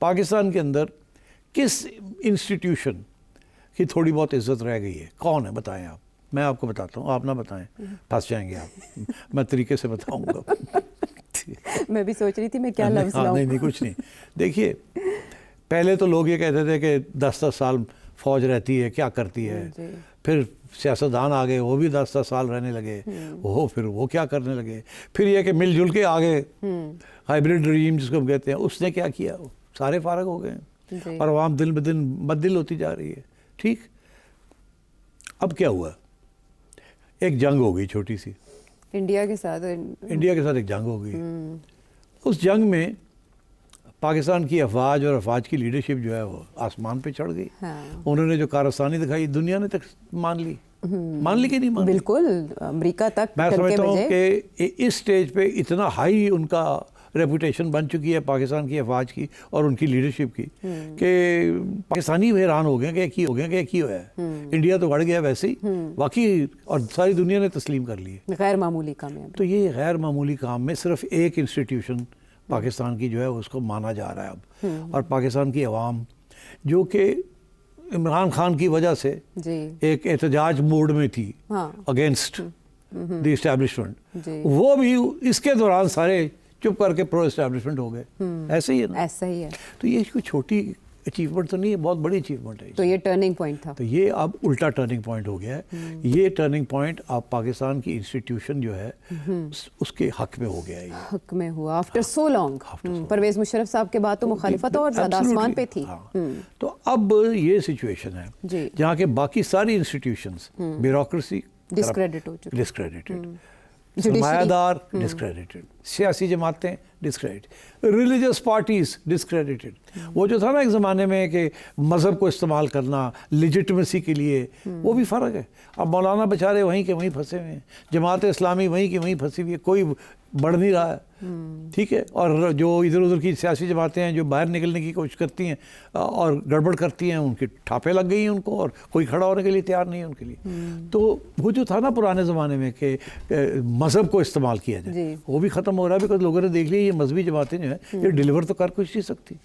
पाकिस्तान के अंदर किस इंस्टीट्यूशन की थोड़ी बहुत इज्जत रह गई है? कौन है, बताएं आप। मैं आपको बताता हूँ, आप ना बताएं, फंस जाएंगे आप। मैं तरीके से बताऊंगा। मैं भी सोच रही थी मैं क्या लफ्ज़ लाऊं। नहीं कुछ नहीं। देखिए, पहले तो लोग ये कहते थे कि 10-10 साल फौज रहती है, क्या करती है। फिर सियासतदान आ गए, वो भी 10-10 साल रहने लगे, फिर वो क्या करने लगे। फिर ये कि मिलजुल के आगे हाइब्रिड रजीम जिसको हम कहते हैं, उसने क्या किया, सारे फारग हो गए हैं और अवाम दिन ब दिन बददिल होती जा रही है। ठीक, अब क्या हुआ? एक जंग हो गई छोटी सी इंडिया के साथ एक जंग हो गई। उस जंग में पाकिस्तान की अफवाज और अफवाज की लीडरशिप जो है वो आसमान पे चढ़ गई। हाँ। उन्होंने जो कारस्तानी दिखाई, दुनिया ने तक मान ली कि नहीं मान ली? बिल्कुल, अमेरिका तक। मैं समझता हूँ कि इस स्टेज पे इतना हाई उनका रेपुटेशन बन चुकी है पाकिस्तान की अफवाज की और उनकी लीडरशिप की कि पाकिस्तानी हैरान हो गए कि की हुआ है। इंडिया तो बढ़ गया वैसे ही, वाकई, और सारी दुनिया ने तस्लीम कर ली है। गैर मामूली काम है। तो ये गैर मामूली काम में सिर्फ एक इंस्टीट्यूशन पाकिस्तान की जो है उसको माना जा रहा है अब। और पाकिस्तान की अवाम जो कि इमरान खान की वजह से एक एहतजाज मोड में थी अगेंस्ट द इस्टेब्लिशमेंट, वो भी इसके दौरान सारे चुप करके प्रो एस्टैब्लिशमेंट हो गए। ऐसे ही है ना? ऐसा ही है। तो ये कोई छोटी अचीवमेंट तो नहीं है, बहुत बड़ी अचीवमेंट है। तो ये टर्निंग पॉइंट था। तो ये अब उल्टा टर्निंग पॉइंट हो गया है। ये टर्निंग पॉइंट अब पाकिस्तान की इंस्टीट्यूशन जो है उसके हक में हो गया है। हक में हुआ after so long. Parvez Musharraf sahab के बाद तो मुखालिफत और ज़्यादा आसमान पे थी। तो अब ये सिचुएशन है जहाँ के बाकी सारी इंस्टीट्यूशंस, ब्यूरोक्रेसी डिस्क्रेडिटेड, सरमायादार डिस्क्रेडिटेड, सियासी जमातें डिस्क्रेडिटेड, रिलीजियस पार्टीज डिस्क्रेडिटेड। वो जो था ना एक ज़माने में कि मज़हब को इस्तेमाल करना लिजिटमेसी के लिए, वो भी फ़र्क है। अब मौलाना बेचारे वहीं के वहीं फंसे हुए हैं, जमात इस्लामी वहीं की वहीं फंसी हुई है, कोई बढ़ नहीं रहा है। ठीक है, और जो इधर उधर की सियासी जमातें हैं जो बाहर निकलने की कोशिश करती हैं और गड़बड़ करती हैं, उनकी ठापे लग गई हैं उनको, और कोई खड़ा होने के लिए तैयार नहीं है उनके लिए। तो वो जो था ना पुराने ज़माने में कि मज़हब को इस्तेमाल किया जाए, वो भी ख़त्म हो रहा है। बिकॉज लोगों ने देख लिया ये मजहबी जमातें जो हैं ये डिलीवर तो कर कुछ नहीं सकती।